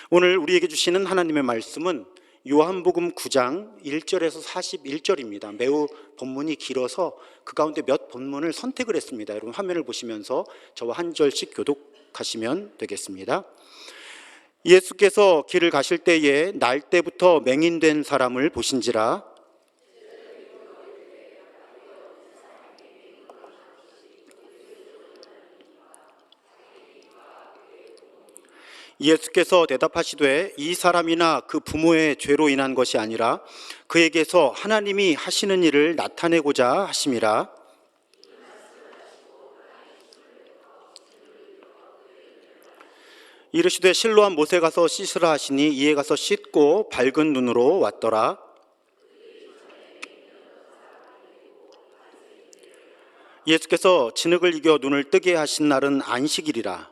오늘 우리에게 주시는 하나님의 말씀은 요한복음 9장 1절에서 41절입니다. 매우 본문이 길어서 그 가운데 몇 본문을 선택을 했습니다. 여러분 화면을 보시면서 저와 한 절씩 교독하시면 되겠습니다. 예수께서 길을 가실 때에 날 때부터 맹인된 사람을 보신지라. 예수께서 대답하시되 이 사람이나 그 부모의 죄로 인한 것이 아니라 그에게서 하나님이 하시는 일을 나타내고자 하심이라. 이르시되 실로암 못에 가서 씻으라 하시니 이에 가서 씻고 밝은 눈으로 왔더라. 예수께서 진흙을 이겨 눈을 뜨게 하신 날은 안식일이라.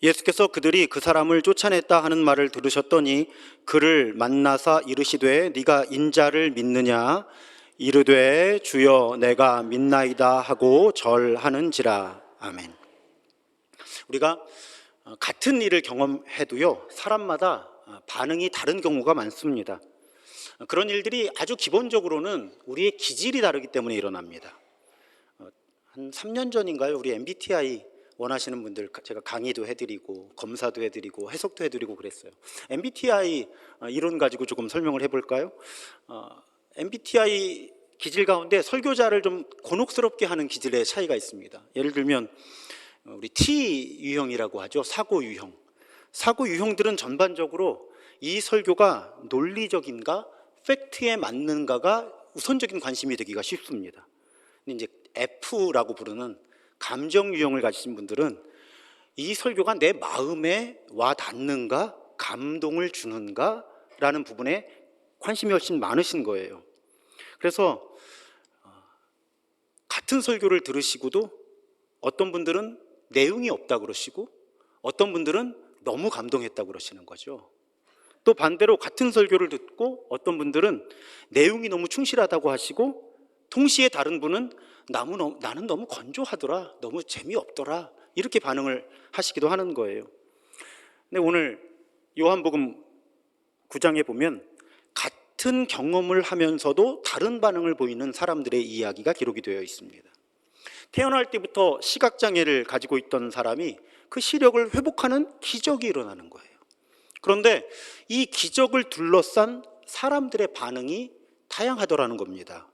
예수께서 그들이 그 사람을 쫓아냈다 하는 말을 들으셨더니 그를 만나사 이르시되 네가 인자를 믿느냐. 이르되 주여 내가 믿나이다 하고 절하는지라. 아멘. 우리가 같은 일을 경험해도요, 사람마다 반응이 다른 경우가 많습니다. 그런 일들이 아주 기본적으로는 우리의 기질이 다르기 때문에 일어납니다. 한 3년 전인가요? 우리 MBTI 원하시는 분들 제가 강의도 해드리고 검사도 해드리고 해석도 해드리고 그랬어요. MBTI 이론 가지고 조금 설명을 해볼까요? MBTI 기질 가운데 설교자를 좀 곤혹스럽게 하는 기질의 차이가 있습니다. 예를 들면 우리 T 유형이라고 하죠. 사고 유형. 사고 유형들은 전반적으로 이 설교가 논리적인가 팩트에 맞는가가 우선적인 관심이 되기가 쉽습니다. 근데 이제 F라고 부르는 감정 유형을 가지신 분들은 이 설교가 내 마음에 와 닿는가, 감동을 주는가 라는 부분에 관심이 훨씬 많으신 거예요. 그래서 같은 설교를 들으시고도 어떤 분들은 내용이 없다 그러시고 어떤 분들은 너무 감동했다 그러시는 거죠. 또 반대로 같은 설교를 듣고 어떤 분들은 내용이 너무 충실하다고 하시고 동시에 다른 분은 나는 너무 건조하더라, 너무 재미없더라 이렇게 반응을 하시기도 하는 거예요. 근데 오늘 요한복음 9장에 보면 같은 경험을 하면서도 다른 반응을 보이는 사람들의 이야기가 기록이 되어 있습니다. 태어날 때부터 시각장애를 가지고 있던 사람이 그 시력을 회복하는 기적이 일어나는 거예요. 그런데 이 기적을 둘러싼 사람들의 반응이 다양하더라는 겁니다.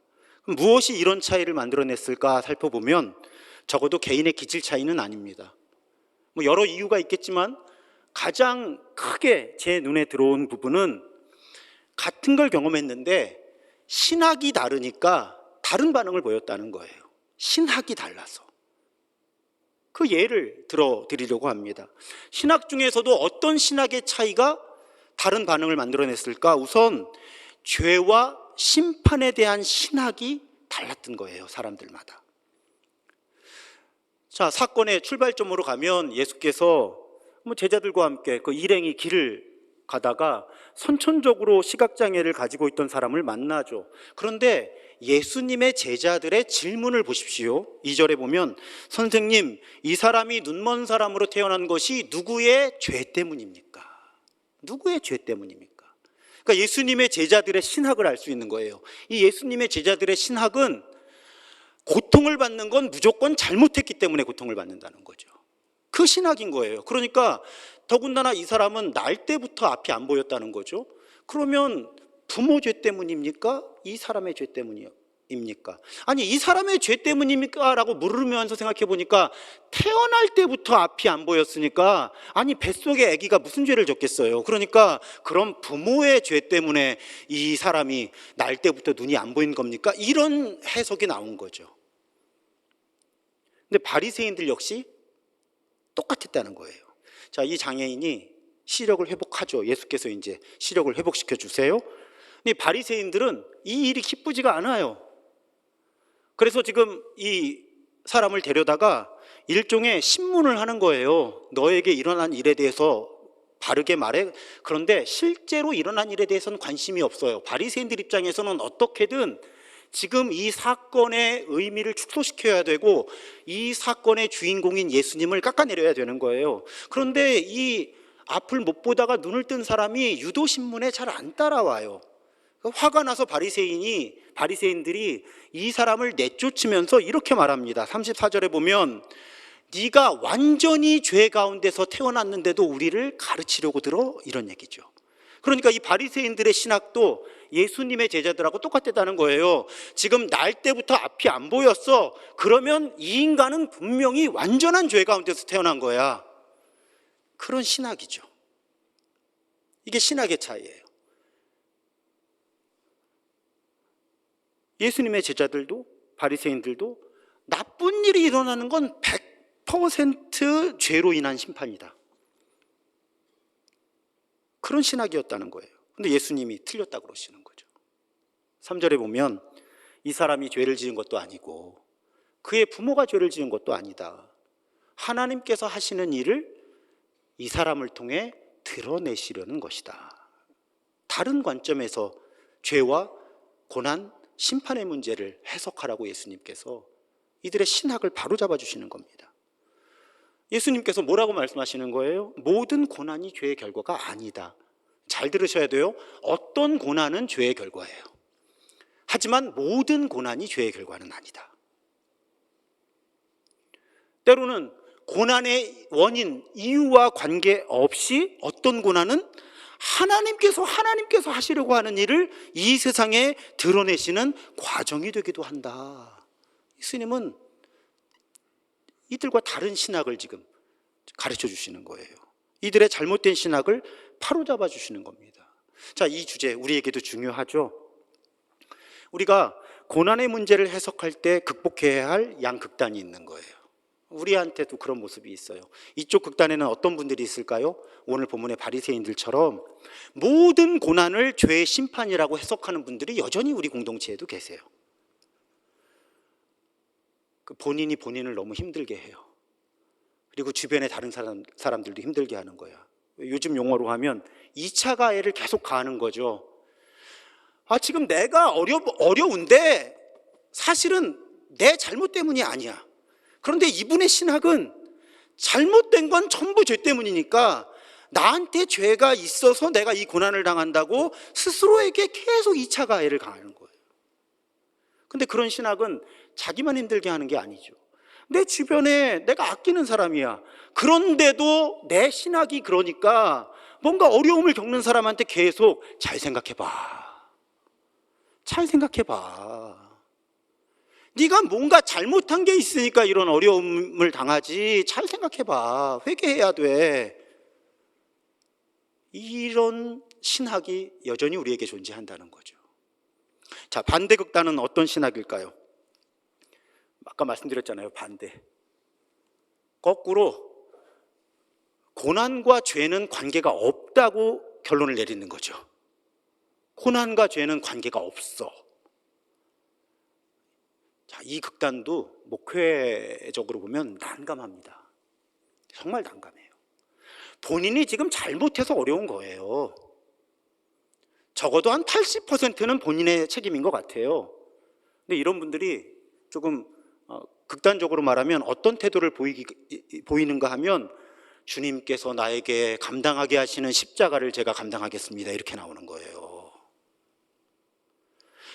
무엇이 이런 차이를 만들어냈을까 살펴보면 적어도 개인의 기질 차이는 아닙니다. 여러 이유가 있겠지만 가장 크게 제 눈에 들어온 부분은 같은 걸 경험했는데 신학이 다르니까 다른 반응을 보였다는 거예요. 신학이 달라서. 그 예를 들어드리려고 합니다. 신학 중에서도 어떤 신학의 차이가 다른 반응을 만들어냈을까? 우선 죄와 심판에 대한 신학이 달랐던 거예요, 사람들마다. 자, 사건의 출발점으로 가면 예수께서 제자들과 함께 그 일행이 길을 가다가 선천적으로 시각장애를 가지고 있던 사람을 만나죠. 그런데 예수님의 제자들의 질문을 보십시오. 2절에 보면 선생님, 이 사람이 눈먼 사람으로 태어난 것이 누구의 죄 때문입니까? 누구의 죄 때문입니까? 그러니까 예수님의 제자들의 신학을 알 수 있는 거예요. 이 예수님의 제자들의 신학은 고통을 받는 건 무조건 잘못했기 때문에 고통을 받는다는 거죠. 그 신학인 거예요. 그러니까 더군다나 이 사람은 날 때부터 앞이 안 보였다는 거죠. 그러면 부모 죄 때문입니까? 이 사람의 죄 때문입니까? 아니, 이 사람의 죄 때문입니까? 라고 물으면서 생각해 보니까 태어날 때부터 앞이 안 보였으니까 아니 뱃속에 아기가 무슨 죄를 졌겠어요. 그러니까 그럼 부모의 죄 때문에 이 사람이 날 때부터 눈이 안 보인 겁니까? 이런 해석이 나온 거죠. 근데 바리새인들 역시 똑같았다는 거예요. 자, 이 장애인이 시력을 회복하죠. 예수께서 이제 시력을 회복시켜 주세요. 근데 바리새인들은 이 일이 기쁘지가 않아요. 그래서 지금 이 사람을 데려다가 일종의 신문을 하는 거예요. 너에게 일어난 일에 대해서 바르게 말해. 그런데 실제로 일어난 일에 대해서는 관심이 없어요. 바리새인들 입장에서는 어떻게든 지금 이 사건의 의미를 축소시켜야 되고 이 사건의 주인공인 예수님을 깎아내려야 되는 거예요. 그런데 이 앞을 못 보다가 눈을 뜬 사람이 유도신문에 잘 안 따라와요. 화가 나서 바리새인들이 이 사람을 내쫓으면서 이렇게 말합니다. 34절에 보면 네가 완전히 죄 가운데서 태어났는데도 우리를 가르치려고 들어? 이런 얘기죠. 그러니까 이 바리새인들의 신학도 예수님의 제자들하고 똑같다는 거예요. 지금 날 때부터 앞이 안 보였어. 그러면 이 인간은 분명히 완전한 죄 가운데서 태어난 거야. 그런 신학이죠. 이게 신학의 차이예요. 예수님의 제자들도 바리새인들도 나쁜 일이 일어나는 건 100% 죄로 인한 심판이다. 그런 신학이었다는 거예요. 근데 예수님이 틀렸다고 그러시는 거죠. 3절에 보면 이 사람이 죄를 지은 것도 아니고 그의 부모가 죄를 지은 것도 아니다. 하나님께서 하시는 일을 이 사람을 통해 드러내시려는 것이다. 다른 관점에서 죄와 고난, 심판의 문제를 해석하라고 예수님께서 이들의 신학을 바로잡아 주시는 겁니다. 예수님께서 뭐라고 말씀하시는 거예요? 모든 고난이 죄의 결과가 아니다. 잘 들으셔야 돼요. 어떤 고난은 죄의 결과예요. 하지만 모든 고난이 죄의 결과는 아니다. 때로는 고난의 원인, 이유와 관계없이 어떤 고난은 하나님께서 하시려고 하는 일을 이 세상에 드러내시는 과정이 되기도 한다. 예수님은 이들과 다른 신학을 지금 가르쳐 주시는 거예요. 이들의 잘못된 신학을 바로잡아 주시는 겁니다. 자, 이 주제 우리에게도 중요하죠. 우리가 고난의 문제를 해석할 때 극복해야 할 양극단이 있는 거예요. 우리한테도 그런 모습이 있어요. 이쪽 극단에는 어떤 분들이 있을까요? 오늘 본문의 바리새인들처럼 모든 고난을 죄의 심판이라고 해석하는 분들이 여전히 우리 공동체에도 계세요. 본인이 본인을 너무 힘들게 해요. 그리고 주변의 다른 사람들도 힘들게 하는 거야. 요즘 용어로 하면 2차 가해를 계속 가하는 거죠. 지금 내가 어려운데 사실은 내 잘못 때문이 아니야. 그런데 이분의 신학은 잘못된 건 전부 죄 때문이니까 나한테 죄가 있어서 내가 이 고난을 당한다고 스스로에게 계속 2차 가해를 가하는 거예요. 근데 그런 신학은 자기만 힘들게 하는 게 아니죠. 내 주변에 내가 아끼는 사람이야. 그런데도 내 신학이 그러니까 뭔가 어려움을 겪는 사람한테 계속 잘 생각해봐. 잘 생각해봐. 네가 뭔가 잘못한 게 있으니까 이런 어려움을 당하지. 잘 생각해봐. 회개해야 돼. 이런 신학이 여전히 우리에게 존재한다는 거죠. 자, 반대 극단은 어떤 신학일까요? 아까 말씀드렸잖아요. 반대. 거꾸로 고난과 죄는 관계가 없다고 결론을 내리는 거죠. 고난과 죄는 관계가 없어. 자, 이 극단도 목회적으로 보면 난감합니다. 정말 난감해요. 본인이 지금 잘못해서 어려운 거예요. 적어도 한 80%는 본인의 책임인 것 같아요. 근데 이런 분들이 조금 극단적으로 말하면 어떤 태도를 보이는가 하면 주님께서 나에게 감당하게 하시는 십자가를 제가 감당하겠습니다. 이렇게 나오는 거예요.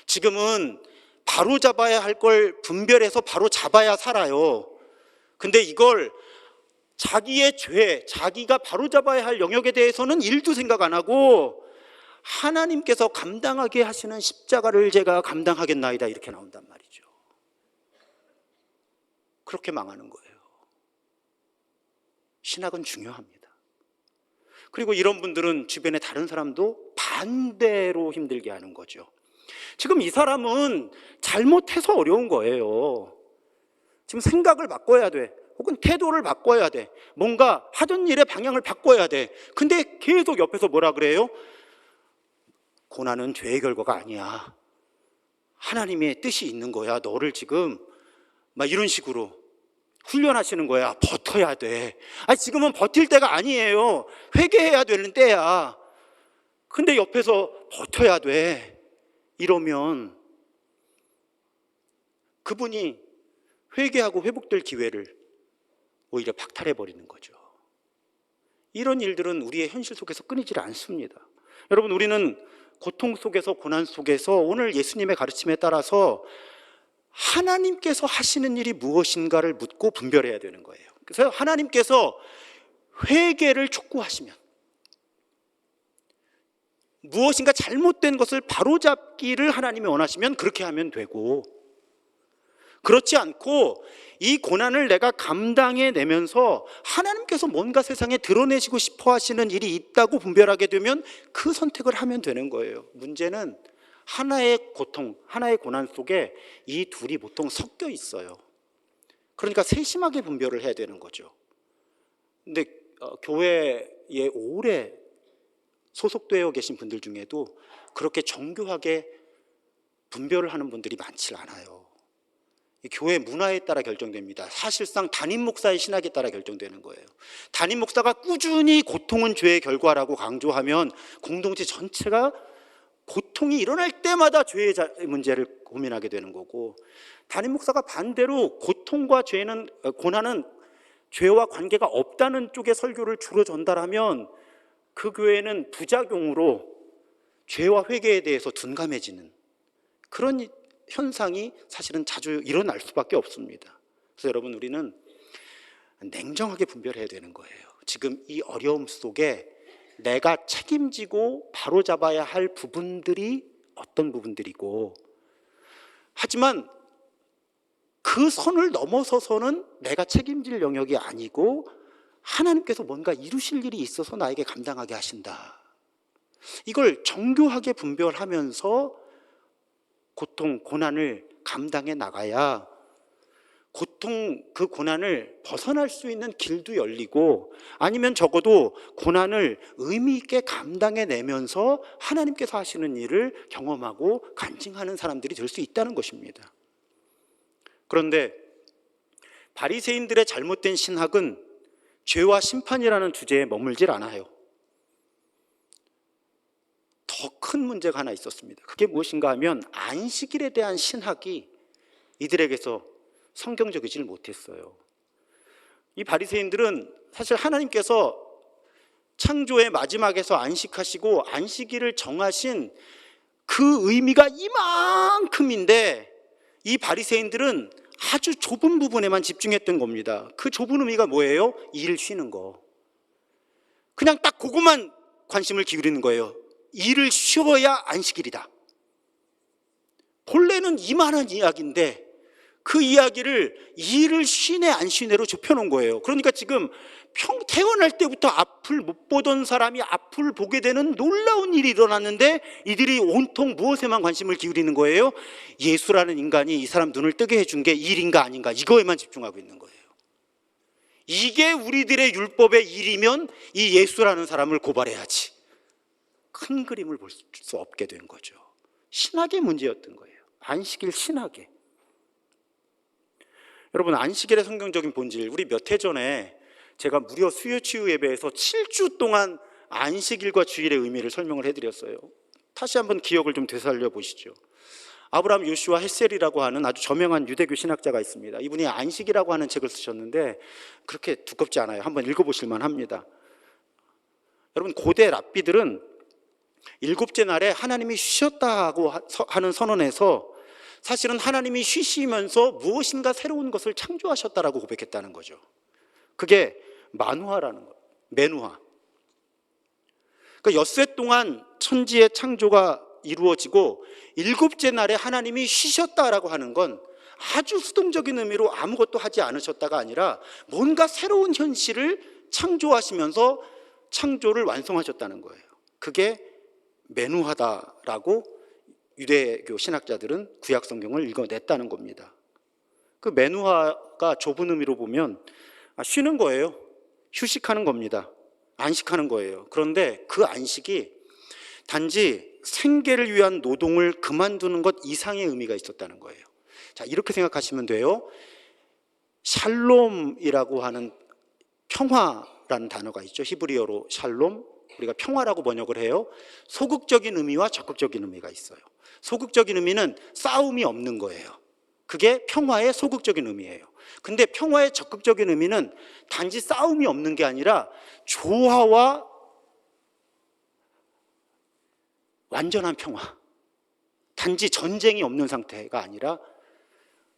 지금은 바로 잡아야 할 걸 분별해서 바로 잡아야 살아요. 근데 이걸 자기의 죄, 자기가 바로 잡아야 할 영역에 대해서는 일도 생각 안 하고 하나님께서 감당하게 하시는 십자가를 제가 감당하겠나이다. 이렇게 나온단 말이죠. 그렇게 망하는 거예요. 신학은 중요합니다. 그리고 이런 분들은 주변의 다른 사람도 반대로 힘들게 하는 거죠. 지금 이 사람은 잘못해서 어려운 거예요. 지금 생각을 바꿔야 돼. 혹은 태도를 바꿔야 돼. 뭔가 하던 일의 방향을 바꿔야 돼. 근데 계속 옆에서 뭐라 그래요? 고난은 죄의 결과가 아니야. 하나님의 뜻이 있는 거야. 너를 지금 막 이런 식으로 훈련하시는 거야. 버텨야 돼. 아니, 지금은 버틸 때가 아니에요. 회개해야 되는 때야. 근데 옆에서 버텨야 돼. 이러면 그분이 회개하고 회복될 기회를 오히려 박탈해버리는 거죠. 이런 일들은 우리의 현실 속에서 끊이질 않습니다. 여러분, 우리는 고통 속에서, 고난 속에서 오늘 예수님의 가르침에 따라서 하나님께서 하시는 일이 무엇인가를 묻고 분별해야 되는 거예요. 그래서 하나님께서 회개를 촉구하시면, 무엇인가 잘못된 것을 바로잡기를 하나님이 원하시면 그렇게 하면 되고, 그렇지 않고 이 고난을 내가 감당해내면서 하나님께서 뭔가 세상에 드러내시고 싶어 하시는 일이 있다고 분별하게 되면 그 선택을 하면 되는 거예요. 문제는 하나의 고통, 하나의 고난 속에 이 둘이 보통 섞여 있어요. 그러니까 세심하게 분별을 해야 되는 거죠. 근데 교회에 오래 소속되어 계신 분들 중에도 그렇게 정교하게 분별을 하는 분들이 많지 않아요. 교회 문화에 따라 결정됩니다. 사실상 담임 목사의 신학에 따라 결정되는 거예요. 담임 목사가 꾸준히 고통은 죄의 결과라고 강조하면 공동체 전체가 고통이 일어날 때마다 죄의 문제를 고민하게 되는 거고, 담임 목사가 반대로 고통과 고난은 죄와 관계가 없다는 쪽의 설교를 주로 전달하면 그 교회는 부작용으로 죄와 회개에 대해서 둔감해지는 그런 현상이 사실은 자주 일어날 수밖에 없습니다. 그래서 여러분, 우리는 냉정하게 분별해야 되는 거예요. 지금 이 어려움 속에 내가 책임지고 바로잡아야 할 부분들이 어떤 부분들이고, 하지만 그 선을 넘어서서는 내가 책임질 영역이 아니고 하나님께서 뭔가 이루실 일이 있어서 나에게 감당하게 하신다. 이걸 정교하게 분별하면서 고통, 고난을 감당해 나가야 고통, 그 고난을 벗어날 수 있는 길도 열리고, 아니면 적어도 고난을 의미 있게 감당해 내면서 하나님께서 하시는 일을 경험하고 간증하는 사람들이 될 수 있다는 것입니다. 그런데 바리새인들의 잘못된 신학은 죄와 심판이라는 주제에 머물질 않아요. 더 큰 문제가 하나 있었습니다. 그게 무엇인가 하면 안식일에 대한 신학이 이들에게서 성경적이질 못했어요. 이 바리새인들은 사실 하나님께서 창조의 마지막에서 안식하시고 안식일을 정하신 그 의미가 이만큼인데, 이 바리새인들은 아주 좁은 부분에만 집중했던 겁니다. 그 좁은 의미가 뭐예요? 일 쉬는 거. 그냥 딱 그것만 관심을 기울이는 거예요. 일을 쉬어야 안식일이다. 본래는 이만한 이야기인데 그 이야기를 일을 쉬네 안 쉬네로 좁혀놓은 거예요. 그러니까 지금 태어날 때부터 앞을 못 보던 사람이 앞을 보게 되는 놀라운 일이 일어났는데, 이들이 온통 무엇에만 관심을 기울이는 거예요? 예수라는 인간이 이 사람 눈을 뜨게 해준 게 일인가 아닌가, 이거에만 집중하고 있는 거예요. 이게 우리들의 율법의 일이면 이 예수라는 사람을 고발해야지. 큰 그림을 볼 수 없게 된 거죠. 신학의 문제였던 거예요. 안식일 신학의. 여러분, 안식일의 성경적인 본질, 우리 몇 해 전에 제가 무려 수요치유 예배에서 7주 동안 안식일과 주일의 의미를 설명을 해드렸어요. 다시 한번 기억을 좀 되살려 보시죠. 아브라함 요슈아 헷셀이라고 하는 아주 저명한 유대교 신학자가 있습니다. 이분이 안식이라고 하는 책을 쓰셨는데 그렇게 두껍지 않아요. 한번 읽어보실 만합니다. 여러분, 고대 랍비들은 일곱째 날에 하나님이 쉬셨다고 하는 선언에서 사실은 하나님이 쉬시면서 무엇인가 새로운 것을 창조하셨다라고 고백했다는 거죠. 그게 마누하라는 거예요. 메누하. 그러니까 엿새 동안 천지의 창조가 이루어지고 일곱째 날에 하나님이 쉬셨다라고 하는 건 아주 수동적인 의미로 아무것도 하지 않으셨다가 아니라 뭔가 새로운 현실을 창조하시면서 창조를 완성하셨다는 거예요. 그게 메누하다라고 유대교 신학자들은 구약 성경을 읽어냈다는 겁니다. 그 메누하가 좁은 의미로 보면 쉬는 거예요. 휴식하는 겁니다. 안식하는 거예요. 그런데 그 안식이 단지 생계를 위한 노동을 그만두는 것 이상의 의미가 있었다는 거예요. 자, 이렇게 생각하시면 돼요. 샬롬이라고 하는 평화라는 단어가 있죠. 히브리어로 샬롬, 우리가 평화라고 번역을 해요. 소극적인 의미와 적극적인 의미가 있어요. 소극적인 의미는 싸움이 없는 거예요. 그게 평화의 소극적인 의미예요. 근데 평화의 적극적인 의미는 단지 싸움이 없는 게 아니라 조화와 완전한 평화, 단지 전쟁이 없는 상태가 아니라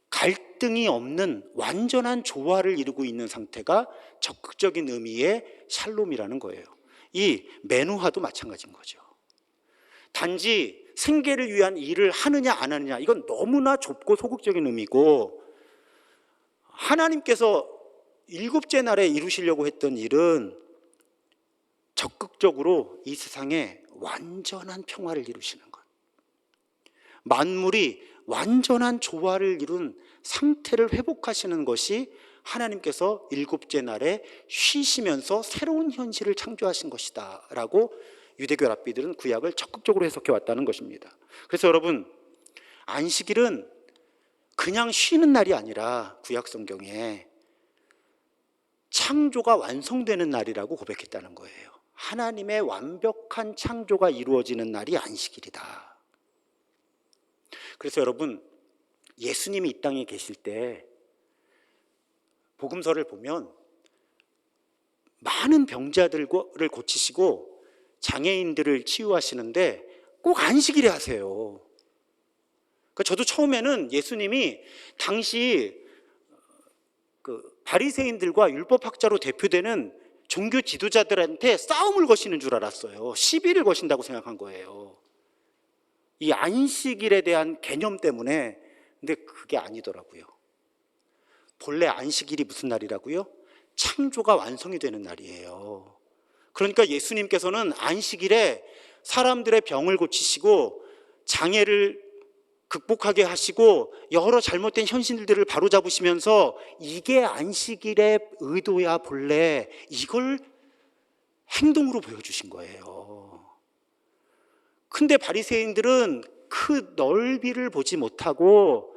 갈등이 없는 완전한 조화를 이루고 있는 상태가 적극적인 의미의 샬롬이라는 거예요. 이 메누하도 마찬가지인 거죠. 단지 생계를 위한 일을 하느냐 안 하느냐, 이건 너무나 좁고 소극적인 의미고, 하나님께서 일곱째 날에 이루시려고 했던 일은 적극적으로 이 세상에 완전한 평화를 이루시는 것, 만물이 완전한 조화를 이룬 상태를 회복하시는 것이 하나님께서 일곱째 날에 쉬시면서 새로운 현실을 창조하신 것이다 라고 유대교 랍비들은 구약을 적극적으로 해석해 왔다는 것입니다. 그래서 여러분, 안식일은 그냥 쉬는 날이 아니라 구약 성경에 창조가 완성되는 날이라고 고백했다는 거예요. 하나님의 완벽한 창조가 이루어지는 날이 안식일이다. 그래서 여러분, 예수님이 이 땅에 계실 때 복음서를 보면 많은 병자들을 고치시고 장애인들을 치유하시는데 꼭 안식일에 하세요. 그러니까 저도 처음에는 예수님이 당시 바리새인들과 율법학자로 대표되는 종교 지도자들한테 싸움을 거시는 줄 알았어요. 시비를 거신다고 생각한 거예요. 이 안식일에 대한 개념 때문에. 근데 그게 아니더라고요. 본래 안식일이 무슨 날이라고요? 창조가 완성이 되는 날이에요. 그러니까 예수님께서는 안식일에 사람들의 병을 고치시고 장애를 극복하게 하시고 여러 잘못된 현실들을 바로잡으시면서 이게 안식일의 의도야 본래, 이걸 행동으로 보여주신 거예요. 근데 바리새인들은 그 넓이를 보지 못하고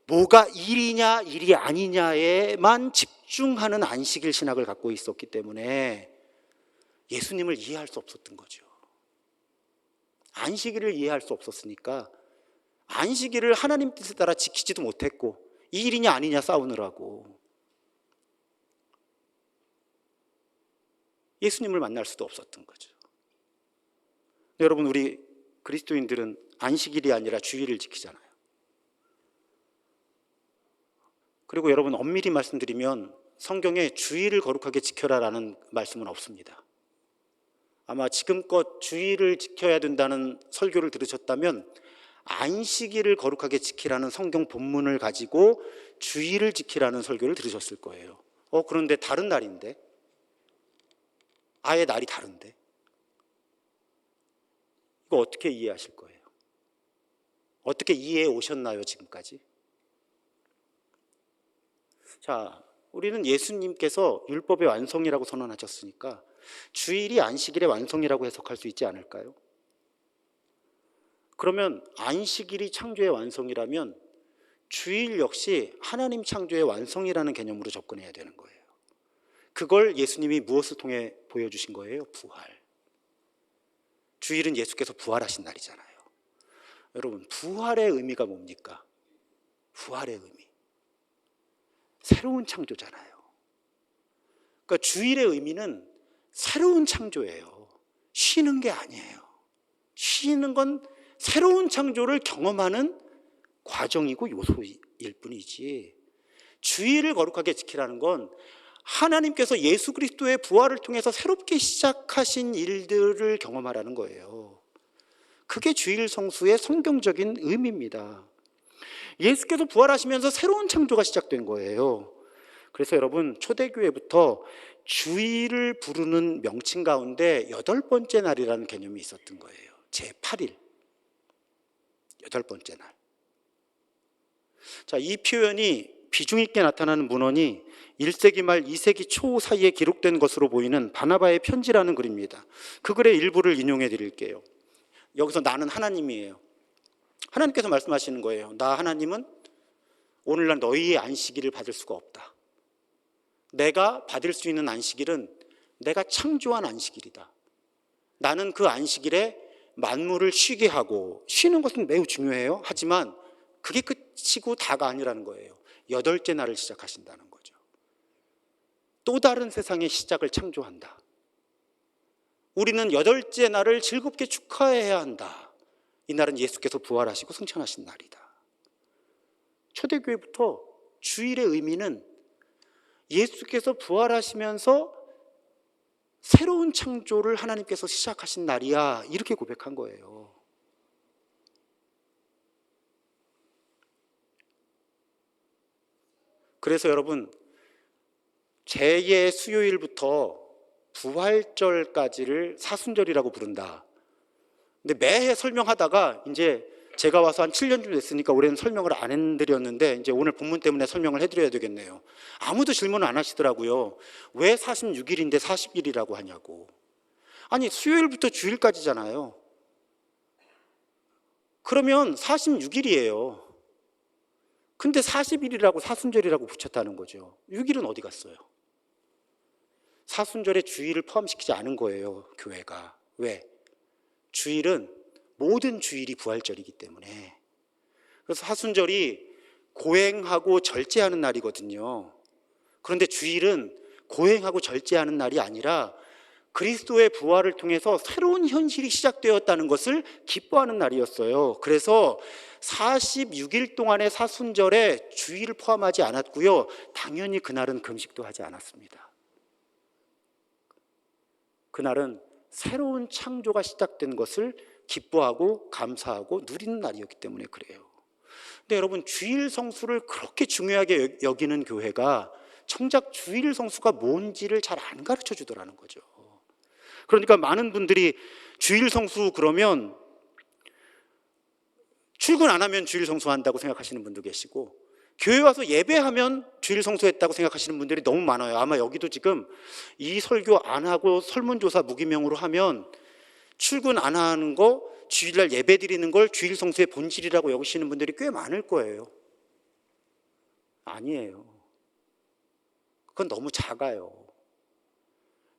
뭐가 일이냐 일이 아니냐에만 집중하는 안식일 신학을 갖고 있었기 때문에 예수님을 이해할 수 없었던 거죠. 안식일을 이해할 수 없었으니까 안식일을 하나님 뜻에 따라 지키지도 못했고, 이 일이냐 아니냐 싸우느라고 예수님을 만날 수도 없었던 거죠. 여러분, 우리 그리스도인들은 안식일이 아니라 주일을 지키잖아요. 그리고 여러분, 엄밀히 말씀드리면 성경에 주일을 거룩하게 지켜라라는 말씀은 없습니다. 아마 지금껏 주일을 지켜야 된다는 설교를 들으셨다면 안식일을 거룩하게 지키라는 성경 본문을 가지고 주일을 지키라는 설교를 들으셨을 거예요. 그런데 다른 날인데, 아예 날이 다른데, 이거 어떻게 이해하실 거예요? 어떻게 이해해 오셨나요, 지금까지? 자, 우리는 예수님께서 율법의 완성이라고 선언하셨으니까 주일이 안식일의 완성이라고 해석할 수 있지 않을까요? 그러면 안식일이 창조의 완성이라면 주일 역시 하나님 창조의 완성이라는 개념으로 접근해야 되는 거예요. 그걸 예수님이 무엇을 통해 보여주신 거예요? 부활. 주일은 예수께서 부활하신 날이잖아요. 여러분, 부활의 의미가 뭡니까? 부활의 의미, 새로운 창조잖아요. 그러니까 주일의 의미는 새로운 창조예요. 쉬는 게 아니에요. 쉬는 건 새로운 창조를 경험하는 과정이고 요소일 뿐이지, 주일을 거룩하게 지키라는 건 하나님께서 예수 그리스도의 부활을 통해서 새롭게 시작하신 일들을 경험하라는 거예요. 그게 주일 성수의 성경적인 의미입니다. 예수께서 부활하시면서 새로운 창조가 시작된 거예요. 그래서 여러분, 초대교회부터 주일을 부르는 명칭 가운데 8번째 날이라는 개념이 있었던 거예요. 제8일, 8번째 날. 자, 이 표현이 비중 있게 나타나는 문헌이 1세기 말 2세기 초 사이에 기록된 것으로 보이는 바나바의 편지라는 글입니다. 그 글의 일부를 인용해 드릴게요. 여기서 나는 하나님이에요. 하나님께서 말씀하시는 거예요. 나 하나님은 오늘날 너희의 안식일을 받을 수가 없다. 내가 받을 수 있는 안식일은 내가 창조한 안식일이다. 나는 그 안식일에 만물을 쉬게 하고, 쉬는 것은 매우 중요해요. 하지만 그게 끝이고 다가 아니라는 거예요. 8째 날을 시작하신다는 거죠. 또 다른 세상의 시작을 창조한다. 우리는 8째 날을 즐겁게 축하해야 한다. 이 날은 예수께서 부활하시고 승천하신 날이다. 초대교회부터 주일의 의미는 예수께서 부활하시면서 새로운 창조를 하나님께서 시작하신 날이야, 이렇게 고백한 거예요. 그래서 여러분, 제2의 수요일부터 부활절까지를 사순절이라고 부른다. 근데 매해 설명하다가 이제 제가 와서 한 7년쯤 됐으니까 올해는 설명을 안 해드렸는데, 이제 오늘 본문 때문에 설명을 해드려야 되겠네요. 아무도 질문을 안 하시더라고요. 왜 46일인데 40일이라고 하냐고. 아니, 수요일부터 주일까지잖아요. 그러면 46일이에요. 근데 40일이라고 사순절이라고 붙였다는 거죠. 6일은 어디 갔어요? 사순절에 주일을 포함시키지 않은 거예요, 교회가. 왜? 주일은 모든 주일이 부활절이기 때문에. 그래서 사순절이 고행하고 절제하는 날이거든요. 그런데 주일은 고행하고 절제하는 날이 아니라 그리스도의 부활을 통해서 새로운 현실이 시작되었다는 것을 기뻐하는 날이었어요. 그래서 46일 동안의 사순절에 주일을 포함하지 않았고요. 당연히 그날은 금식도 하지 않았습니다. 그날은 새로운 창조가 시작된 것을 기뻐하고 감사하고 누리는 날이었기 때문에 그래요. 근데 여러분, 주일 성수를 그렇게 중요하게 여기는 교회가 정작 주일 성수가 뭔지를 잘 안 가르쳐 주더라는 거죠. 그러니까 많은 분들이 주일 성수 그러면 출근 안 하면 주일 성수한다고 생각하시는 분도 계시고, 교회 와서 예배하면 주일 성수했다고 생각하시는 분들이 너무 많아요. 아마 여기도 지금 이 설교 안 하고 설문조사 무기명으로 하면 출근 안 하는 거, 주일날 예배 드리는 걸 주일 성수의 본질이라고 여기시는 분들이 꽤 많을 거예요. 아니에요. 그건 너무 작아요.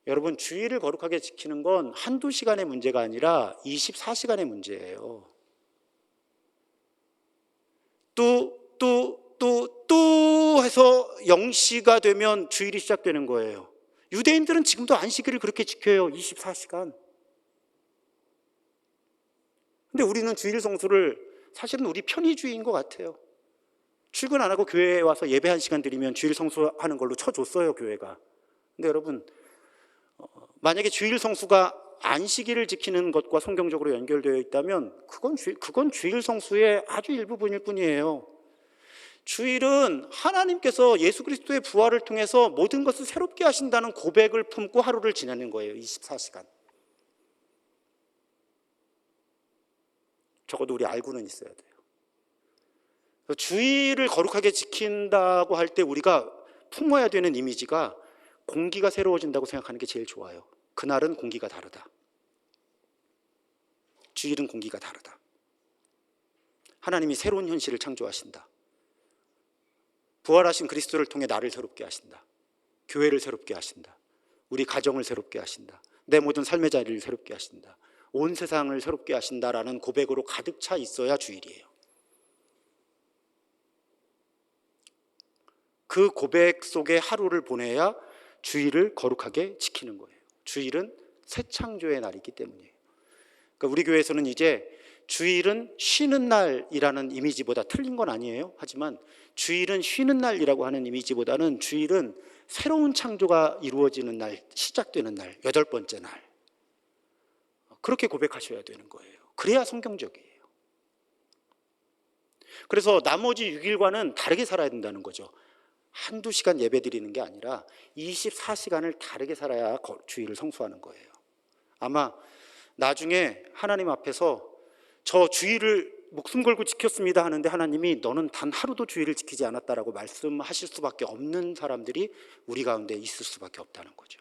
여러분, 주일을 거룩하게 지키는 건 한두 시간의 문제가 아니라 24시간의 문제예요. 또 해서 0시가 되면 주일이 시작되는 거예요. 유대인들은 지금도 안식일을 그렇게 지켜요. 24시간. 근데 우리는 주일 성수를 사실은 우리 편의주의인 것 같아요. 출근 안 하고 교회에 와서 예배 1시간 드리면 주일 성수하는 걸로 쳐줬어요, 교회가. 근데 여러분, 만약에 주일 성수가 안식일을 지키는 것과 성경적으로 연결되어 있다면 그건 주일 성수의 아주 일부분일 뿐이에요. 주일은 하나님께서 예수 그리스도의 부활을 통해서 모든 것을 새롭게 하신다는 고백을 품고 하루를 지내는 거예요. 24시간. 적어도 우리 알고는 있어야 돼요. 주일을 거룩하게 지킨다고 할 때 우리가 품어야 되는 이미지가 공기가 새로워진다고 생각하는 게 제일 좋아요. 그날은 공기가 다르다. 주일은 공기가 다르다. 하나님이 새로운 현실을 창조하신다. 부활하신 그리스도를 통해 나를 새롭게 하신다. 교회를 새롭게 하신다. 우리 가정을 새롭게 하신다. 내 모든 삶의 자리를 새롭게 하신다. 온 세상을 새롭게 하신다라는 고백으로 가득 차 있어야 주일이에요. 그 고백 속에 하루를 보내야 주일을 거룩하게 지키는 거예요. 주일은 새 창조의 날이기 때문이에요. 그러니까 우리 교회에서는 이제 주일은 쉬는 날이라는 이미지보다, 틀린 건 아니에요. 하지만 주일은 쉬는 날이라고 하는 이미지보다는 주일은 새로운 창조가 이루어지는 날, 시작되는 날, 8번째 날. 그렇게 고백하셔야 되는 거예요. 그래야 성경적이에요. 그래서 나머지 6일과는 다르게 살아야 된다는 거죠. 한두 시간 예배 드리는 게 아니라 24시간을 다르게 살아야 주일을 성수하는 거예요. 아마 나중에 하나님 앞에서 저 주일을 목숨 걸고 지켰습니다 하는데 하나님이 너는 단 하루도 주일을 지키지 않았다라고 말씀하실 수밖에 없는 사람들이 우리 가운데 있을 수밖에 없다는 거죠.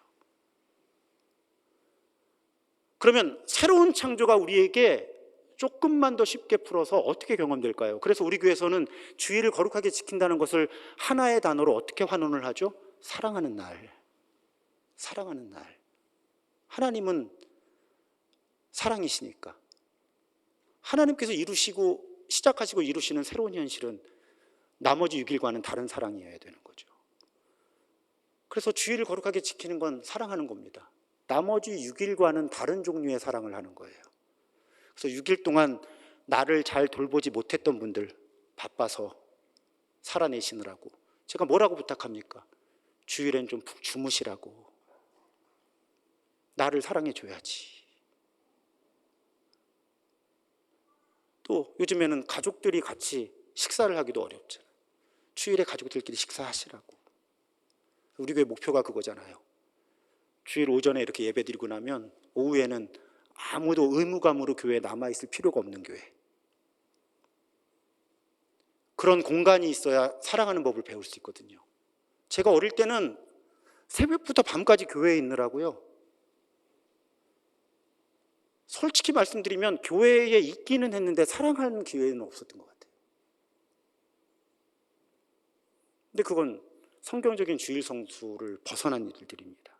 그러면 새로운 창조가 우리에게 조금만 더 쉽게 풀어서 어떻게 경험될까요? 그래서 우리 교회에서는 주일을 거룩하게 지킨다는 것을 하나의 단어로 어떻게 환원을 하죠? 사랑하는 날, 사랑하는 날. 하나님은 사랑이시니까 하나님께서 이루시고 시작하시고 이루시는 새로운 현실은 나머지 6일과는 다른 사랑이어야 되는 거죠. 그래서 주일을 거룩하게 지키는 건 사랑하는 겁니다. 나머지 6일과는 다른 종류의 사랑을 하는 거예요. 그래서 6일 동안 나를 잘 돌보지 못했던 분들, 바빠서 살아내시느라고 제가 뭐라고 부탁합니까? 주일엔 좀 푹 주무시라고. 나를 사랑해 줘야지. 또 요즘에는 가족들이 같이 식사를 하기도 어렵잖아요. 주일에 가족들끼리 식사하시라고. 우리 교회 목표가 그거잖아요. 주일 오전에 이렇게 예배 드리고 나면 오후에는 아무도 의무감으로 교회에 남아있을 필요가 없는 교회. 그런 공간이 있어야 사랑하는 법을 배울 수 있거든요. 제가 어릴 때는 새벽부터 밤까지 교회에 있느라고요. 솔직히 말씀드리면 교회에 있기는 했는데 사랑하는 기회는 없었던 것 같아요. 근데 그건 성경적인 주일 성수를 벗어난 일들입니다.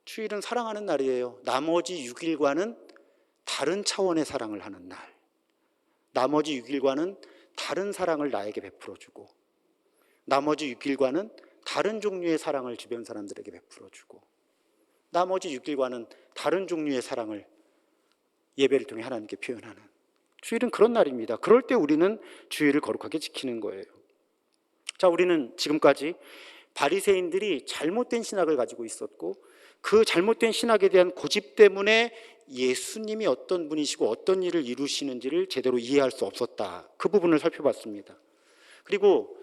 주일은 사랑하는 날이에요. 나머지 6일과는 다른 차원의 사랑을 하는 날. 나머지 6일과는 다른 사랑을 나에게 베풀어주고, 나머지 6일과는 다른 종류의 사랑을 주변 사람들에게 베풀어주고, 나머지 6일과는 다른 종류의 사랑을 예배를 통해 하나님께 표현하는, 주일은 그런 날입니다. 그럴 때 우리는 주일을 거룩하게 지키는 거예요. 자, 우리는 지금까지 바리새인들이 잘못된 신학을 가지고 있었고, 그 잘못된 신학에 대한 고집 때문에 예수님이 어떤 분이시고 어떤 일을 이루시는지를 제대로 이해할 수 없었다. 그 부분을 살펴봤습니다. 그리고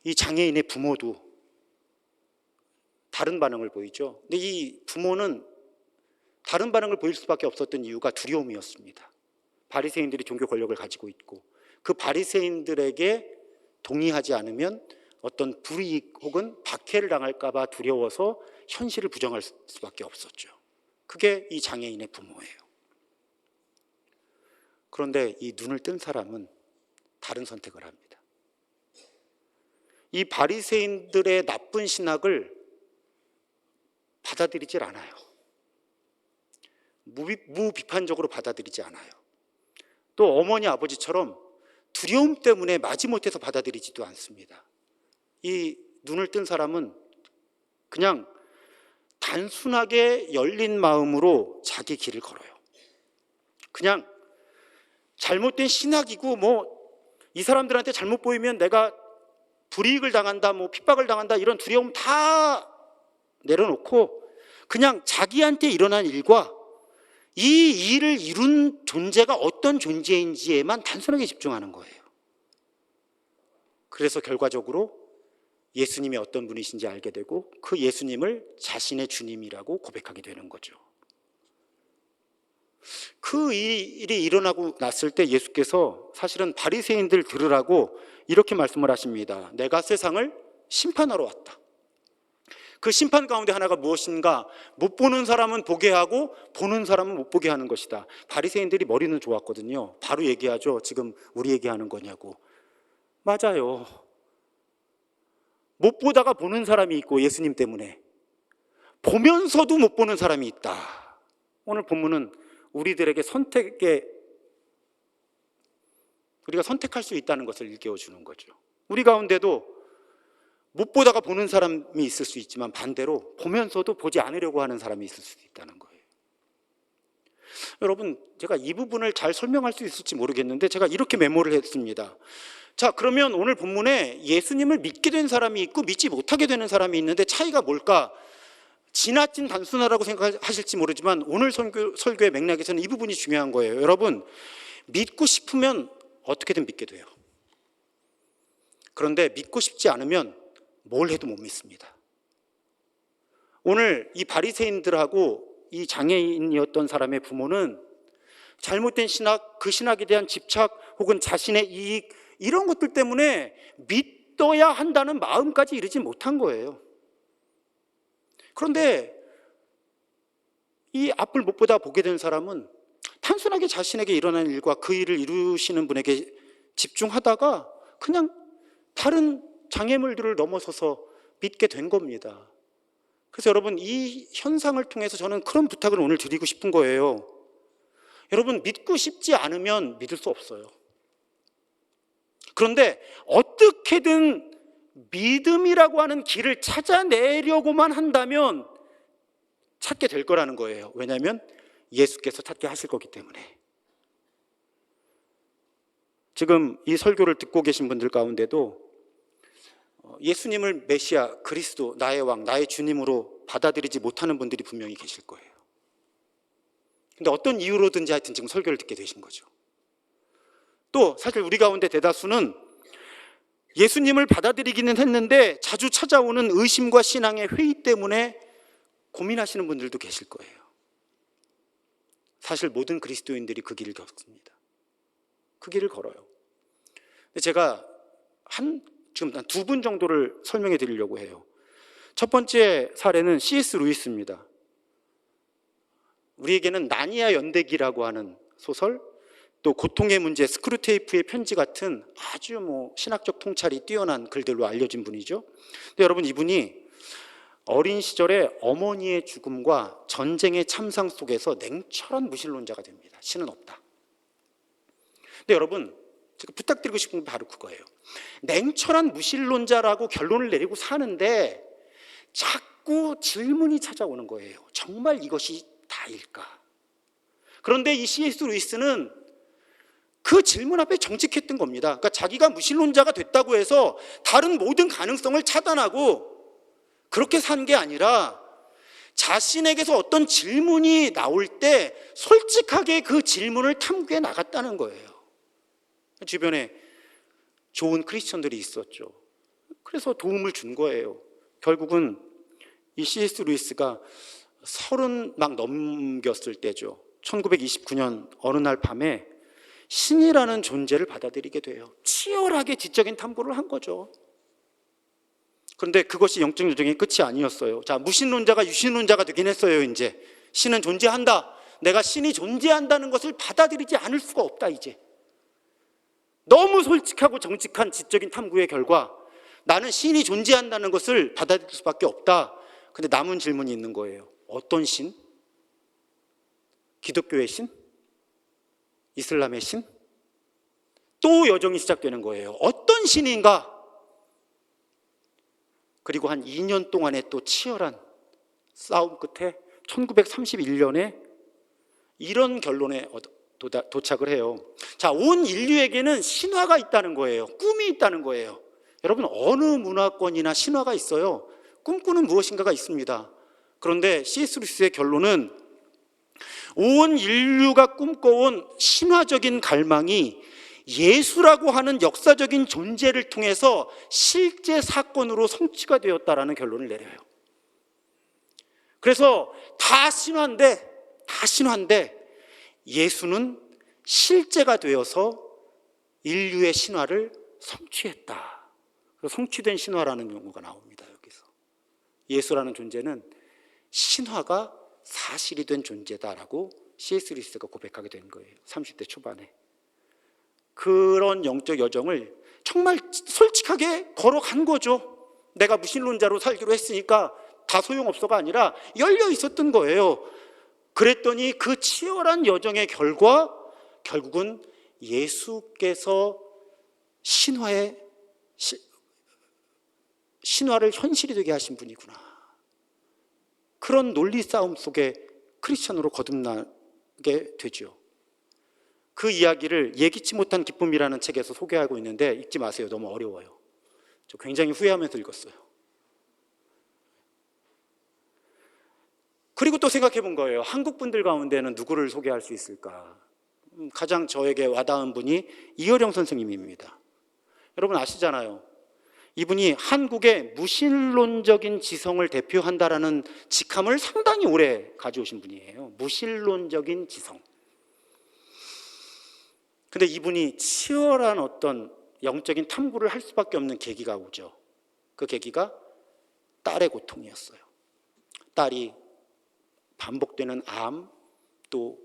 이 장애인의 부모도 다른 반응을 보이죠. 근데 이 부모는 다른 반응을 보일 수밖에 없었던 이유가 두려움이었습니다. 바리새인들이 종교 권력을 가지고 있고, 그 바리새인들에게 동의하지 않으면 어떤 불이익 혹은 박해를 당할까 봐 두려워서 현실을 부정할 수밖에 없었죠. 그게 이 장애인의 부모예요. 그런데 이 눈을 뜬 사람은 다른 선택을 합니다. 이 바리새인들의 나쁜 신학을 받아들이질 않아요. 무비판적으로 받아들이지 않아요. 또 어머니 아버지처럼 두려움 때문에 마지못해서 받아들이지도 않습니다. 이 눈을 뜬 사람은 그냥 단순하게 열린 마음으로 자기 길을 걸어요. 그냥 잘못된 신학이고 이 사람들한테 잘못 보이면 내가 불이익을 당한다, 핍박을 당한다, 이런 두려움 다 내려놓고 그냥 자기한테 일어난 일과 이 일을 이룬 존재가 어떤 존재인지에만 단순하게 집중하는 거예요. 그래서 결과적으로 예수님이 어떤 분이신지 알게 되고 그 예수님을 자신의 주님이라고 고백하게 되는 거죠. 그 일이 일어나고 났을 때 예수께서 사실은 바리새인들 들으라고 이렇게 말씀을 하십니다. 내가 세상을 심판하러 왔다. 그 심판 가운데 하나가 무엇인가? 못 보는 사람은 보게 하고 보는 사람은 못 보게 하는 것이다. 바리새인들이 머리는 좋았거든요. 바로 얘기하죠. 지금 우리 얘기하는 거냐고. 맞아요. 못 보다가 보는 사람이 있고 예수님 때문에 보면서도 못 보는 사람이 있다. 오늘 본문은 우리들에게 우리가 선택할 수 있다는 것을 일깨워주는 거죠. 우리 가운데도 못 보다가 보는 사람이 있을 수 있지만 반대로 보면서도 보지 않으려고 하는 사람이 있을 수도 있다는 거예요. 여러분, 제가 이 부분을 잘 설명할 수 있을지 모르겠는데 제가 이렇게 메모를 했습니다. 자, 그러면 오늘 본문에 예수님을 믿게 된 사람이 있고 믿지 못하게 되는 사람이 있는데 차이가 뭘까? 지나친 단순하다고 생각하실지 모르지만 오늘 설교의 맥락에서는 이 부분이 중요한 거예요. 여러분, 믿고 싶으면 어떻게든 믿게 돼요. 그런데 믿고 싶지 않으면 뭘 해도 못 믿습니다. 오늘 이 바리새인들하고 이 장애인이었던 사람의 부모는 잘못된 신학, 그 신학에 대한 집착 혹은 자신의 이익 이런 것들 때문에 믿어야 한다는 마음까지 이르지 못한 거예요. 그런데 이 앞을 못 보다 보게 된 사람은 단순하게 자신에게 일어난 일과 그 일을 이루시는 분에게 집중하다가 그냥 다른 장애물들을 넘어서서 믿게 된 겁니다. 그래서 여러분, 이 현상을 통해서 저는 그런 부탁을 오늘 드리고 싶은 거예요. 여러분, 믿고 싶지 않으면 믿을 수 없어요. 그런데 어떻게든 믿음이라고 하는 길을 찾아내려고만 한다면 찾게 될 거라는 거예요. 왜냐하면 예수께서 찾게 하실 거기 때문에. 지금 이 설교를 듣고 계신 분들 가운데도 예수님을 메시아, 그리스도, 나의 왕, 나의 주님으로 받아들이지 못하는 분들이 분명히 계실 거예요. 근데 어떤 이유로든지 하여튼 지금 설교를 듣게 되신 거죠. 또 사실 우리 가운데 대다수는 예수님을 받아들이기는 했는데 자주 찾아오는 의심과 신앙의 회의 때문에 고민하시는 분들도 계실 거예요. 사실 모든 그리스도인들이 그 길을 겪습니다. 그 길을 걸어요. 근데 제가 지금 한 2분 정도를 설명해 드리려고 해요. 첫 번째 사례는 C.S. 루이스입니다. 우리에게는 나니아 연대기라고 하는 소설, 또 고통의 문제, 스크루테이프의 편지 같은 아주 신학적 통찰이 뛰어난 글들로 알려진 분이죠. 근데 여러분, 이분이 어린 시절에 어머니의 죽음과 전쟁의 참상 속에서 냉철한 무신론자가 됩니다. 신은 없다. 근데 여러분, 제가 부탁드리고 싶은 건 바로 그거예요. 냉철한 무신론자라고 결론을 내리고 사는데 자꾸 질문이 찾아오는 거예요. 정말 이것이 다일까? 그런데 이 C.S. 루이스는 그 질문 앞에 정직했던 겁니다. 그러니까 자기가 무신론자가 됐다고 해서 다른 모든 가능성을 차단하고 그렇게 산 게 아니라 자신에게서 어떤 질문이 나올 때 솔직하게 그 질문을 탐구해 나갔다는 거예요. 주변에 좋은 크리스천들이 있었죠. 그래서 도움을 준 거예요. 결국은 이 C.S. 루이스가 30 막 넘겼을 때죠. 1929년 어느 날 밤에 신이라는 존재를 받아들이게 돼요. 치열하게 지적인 탐구를 한 거죠. 그런데 그것이 영적 여정의 끝이 아니었어요. 자, 무신론자가 유신론자가 되긴 했어요. 이제 신은 존재한다. 내가 신이 존재한다는 것을 받아들이지 않을 수가 없다. 이제 너무 솔직하고 정직한 지적인 탐구의 결과 나는 신이 존재한다는 것을 받아들일 수밖에 없다. 근데 남은 질문이 있는 거예요. 어떤 신? 기독교의 신? 이슬람의 신? 또 여정이 시작되는 거예요. 어떤 신인가? 그리고 한 2년 동안의 또 치열한 싸움 끝에 1931년에 이런 결론에 도착을 해요. 자, 온 인류에게는 신화가 있다는 거예요. 꿈이 있다는 거예요. 여러분, 어느 문화권이나 신화가 있어요. 꿈꾸는 무엇인가가 있습니다. 그런데 C.S. 루이스의 결론은 온 인류가 꿈꿔온 신화적인 갈망이 예수라고 하는 역사적인 존재를 통해서 실제 사건으로 성취가 되었다라는 결론을 내려요. 그래서 다 신화인데 예수는 실제가 되어서 인류의 신화를 성취했다. 성취된 신화라는 용어가 나옵니다. 여기서 예수라는 존재는 신화가 사실이 된 존재다라고 C.S. 루이스가 고백하게 된 거예요. 30대 초반에. 그런 영적 여정을 정말 솔직하게 걸어간 거죠. 내가 무신론자로 살기로 했으니까 다 소용없어가 아니라 열려 있었던 거예요. 그랬더니 그 치열한 여정의 결과 결국은 예수께서 신화를 현실이 되게 하신 분이구나. 그런 논리 싸움 속에 크리스천으로 거듭나게 되죠. 그 이야기를 예기치 못한 기쁨이라는 책에서 소개하고 있는데 읽지 마세요. 너무 어려워요. 저 굉장히 후회하면서 읽었어요. 그리고 또 생각해 본 거예요. 한국 분들 가운데는 누구를 소개할 수 있을까? 가장 저에게 와닿은 분이 이어령 선생님입니다. 여러분 아시잖아요. 이분이 한국의 무신론적인 지성을 대표한다라는 직함을 상당히 오래 가져오신 분이에요. 무신론적인 지성. 근데 이분이 치열한 어떤 영적인 탐구를 할 수밖에 없는 계기가 오죠. 그 계기가 딸의 고통이었어요. 딸이 반복되는 암, 또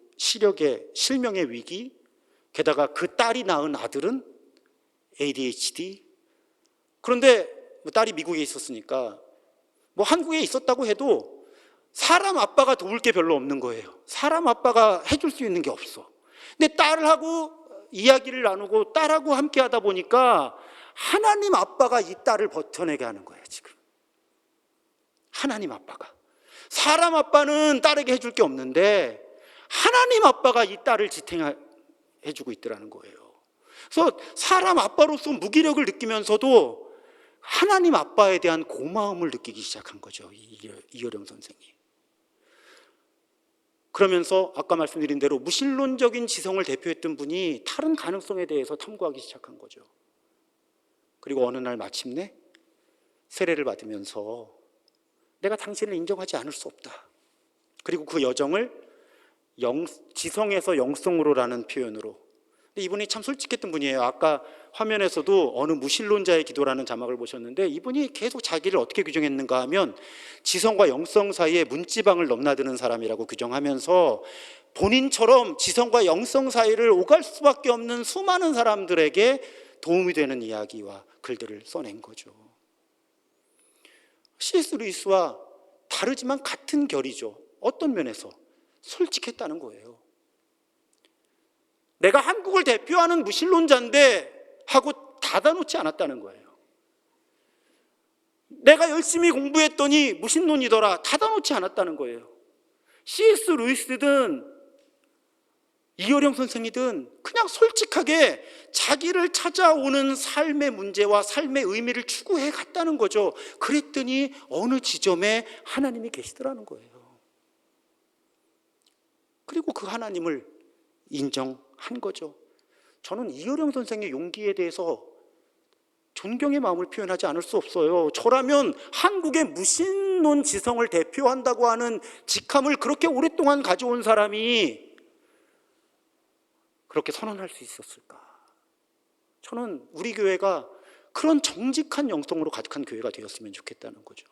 실명의 위기, 게다가 그 딸이 낳은 아들은 ADHD. 그런데 딸이 미국에 있었으니까 뭐 한국에 있었다고 해도 사람 아빠가 도울 게 별로 없는 거예요. 사람 아빠가 해줄 수 있는 게 없어. 근데 딸하고 이야기를 나누고 딸하고 함께 하다 보니까 하나님 아빠가 이 딸을 버텨내게 하는 거예요, 지금. 하나님 아빠가. 사람 아빠는 딸에게 해줄 게 없는데 하나님 아빠가 이 딸을 지탱해주고 있더라는 거예요. 그래서 사람 아빠로서 무기력을 느끼면서도 하나님 아빠에 대한 고마움을 느끼기 시작한 거죠, 이효령 선생이. 그러면서 아까 말씀드린 대로 무신론적인 지성을 대표했던 분이 다른 가능성에 대해서 탐구하기 시작한 거죠. 그리고 어느 날 마침내 세례를 받으면서 내가 당신을 인정하지 않을 수 없다. 그리고 그 여정을 지성에서 영성으로라는 표현으로. 근데 이분이 참 솔직했던 분이에요. 아까 화면에서도 어느 무신론자의 기도라는 자막을 보셨는데 이분이 계속 자기를 어떻게 규정했는가 하면 지성과 영성 사이에 문지방을 넘나드는 사람이라고 규정하면서 본인처럼 지성과 영성 사이를 오갈 수밖에 없는 수많은 사람들에게 도움이 되는 이야기와 글들을 써낸 거죠. C.S. 루이스와 다르지만 같은 결이죠. 어떤 면에서 솔직했다는 거예요. 내가 한국을 대표하는 무신론자인데 하고 닫아놓지 않았다는 거예요. 내가 열심히 공부했더니 무신론이더라 닫아놓지 않았다는 거예요. C.S. 루이스든 이효령 선생이든 그냥 솔직하게 자기를 찾아오는 삶의 문제와 삶의 의미를 추구해 갔다는 거죠. 그랬더니 어느 지점에 하나님이 계시더라는 거예요. 그리고 그 하나님을 인정한 거죠. 저는 이효령 선생의 용기에 대해서 존경의 마음을 표현하지 않을 수 없어요. 저라면 한국의 무신론 지성을 대표한다고 하는 직함을 그렇게 오랫동안 가져온 사람이 그렇게 선언할 수 있었을까? 저는 우리 교회가 그런 정직한 영성으로 가득한 교회가 되었으면 좋겠다는 거죠.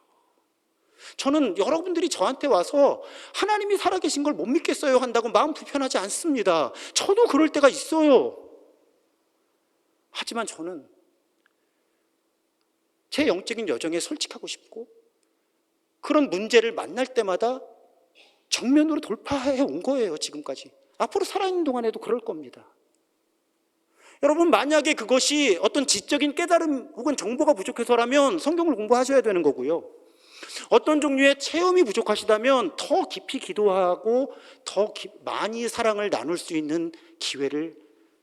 저는 여러분들이 저한테 와서 하나님이 살아계신 걸 못 믿겠어요 한다고 마음 불편하지 않습니다. 저도 그럴 때가 있어요. 하지만 저는 제 영적인 여정에 솔직하고 싶고 그런 문제를 만날 때마다 정면으로 돌파해 온 거예요, 지금까지. 앞으로 살아있는 동안에도 그럴 겁니다. 여러분, 만약에 그것이 어떤 지적인 깨달음 혹은 정보가 부족해서라면 성경을 공부하셔야 되는 거고요. 어떤 종류의 체험이 부족하시다면 더 깊이 기도하고 더 많이 사랑을 나눌 수 있는 기회를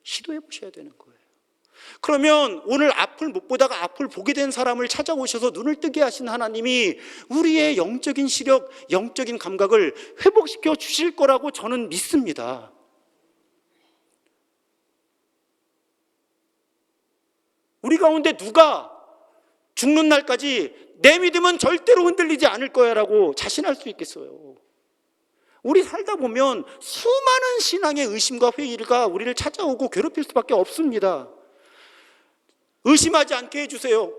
시도해 보셔야 되는 거예요. 그러면 오늘 앞을 못 보다가 앞을 보게 된 사람을 찾아오셔서 눈을 뜨게 하신 하나님이 우리의 영적인 시력, 영적인 감각을 회복시켜 주실 거라고 저는 믿습니다. 우리 가운데 누가 죽는 날까지 내 믿음은 절대로 흔들리지 않을 거야 라고 자신할 수 있겠어요? 우리 살다 보면 수많은 신앙의 의심과 회의가 우리를 찾아오고 괴롭힐 수밖에 없습니다. 의심하지 않게 해주세요.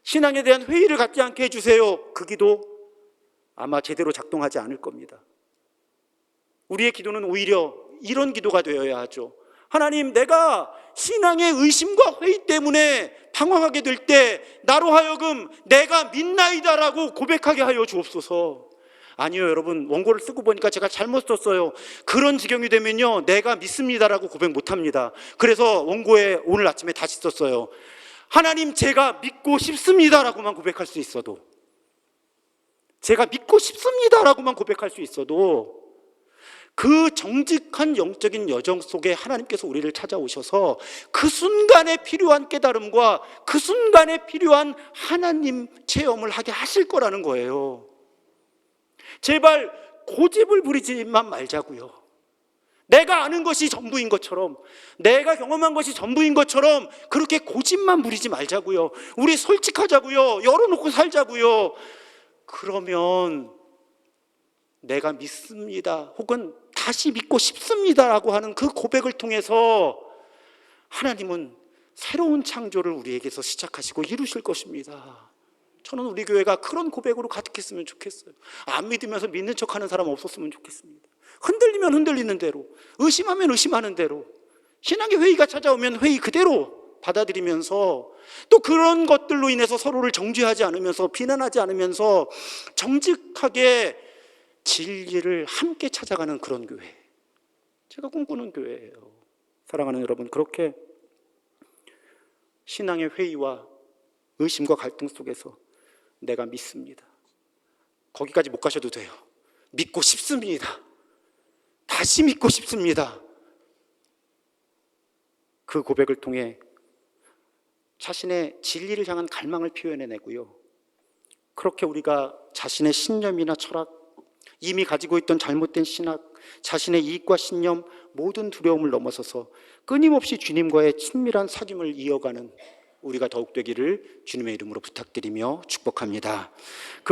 신앙에 대한 회의를 갖지 않게 해주세요. 그 기도 아마 제대로 작동하지 않을 겁니다. 우리의 기도는 오히려 이런 기도가 되어야 하죠. 하나님, 내가 신앙의 의심과 회의 때문에 방황하게 될 때 나로 하여금 내가 믿나이다라고 고백하게 하여 주옵소서. 아니요, 여러분, 원고를 쓰고 보니까 제가 잘못 썼어요. 그런 지경이 되면요, 내가 믿습니다라고 고백 못합니다. 그래서 원고에 오늘 아침에 다시 썼어요. 하나님, 제가 믿고 싶습니다라고만 고백할 수 있어도, 제가 믿고 싶습니다라고만 고백할 수 있어도 그 정직한 영적인 여정 속에 하나님께서 우리를 찾아오셔서 그 순간에 필요한 깨달음과 그 순간에 필요한 하나님 체험을 하게 하실 거라는 거예요. 제발 고집을 부리지만 말자고요. 내가 아는 것이 전부인 것처럼, 내가 경험한 것이 전부인 것처럼 그렇게 고집만 부리지 말자고요. 우리 솔직하자고요. 열어놓고 살자고요. 그러면 내가 믿습니다 혹은 다시 믿고 싶습니다라고 하는 그 고백을 통해서 하나님은 새로운 창조를 우리에게서 시작하시고 이루실 것입니다. 저는 우리 교회가 그런 고백으로 가득했으면 좋겠어요. 안 믿으면서 믿는 척하는 사람 없었으면 좋겠습니다. 흔들리면 흔들리는 대로, 의심하면 의심하는 대로, 신앙의 회의가 찾아오면 회의 그대로 받아들이면서 또 그런 것들로 인해서 서로를 정죄하지 않으면서 비난하지 않으면서 정직하게 진리를 함께 찾아가는 그런 교회, 제가 꿈꾸는 교회예요. 사랑하는 여러분, 그렇게 신앙의 회의와 의심과 갈등 속에서 내가 믿습니다. 거기까지 못 가셔도 돼요. 믿고 싶습니다. 다시 믿고 싶습니다. 그 고백을 통해 자신의 진리를 향한 갈망을 표현해내고요. 그렇게 우리가 자신의 신념이나 철학, 이미 가지고 있던 잘못된 신학, 자신의 이익과 신념, 모든 두려움을 넘어서서 끊임없이 주님과의 친밀한 사귐을 이어가는 우리가 더욱 되기를 주님의 이름으로 부탁드리며 축복합니다. 그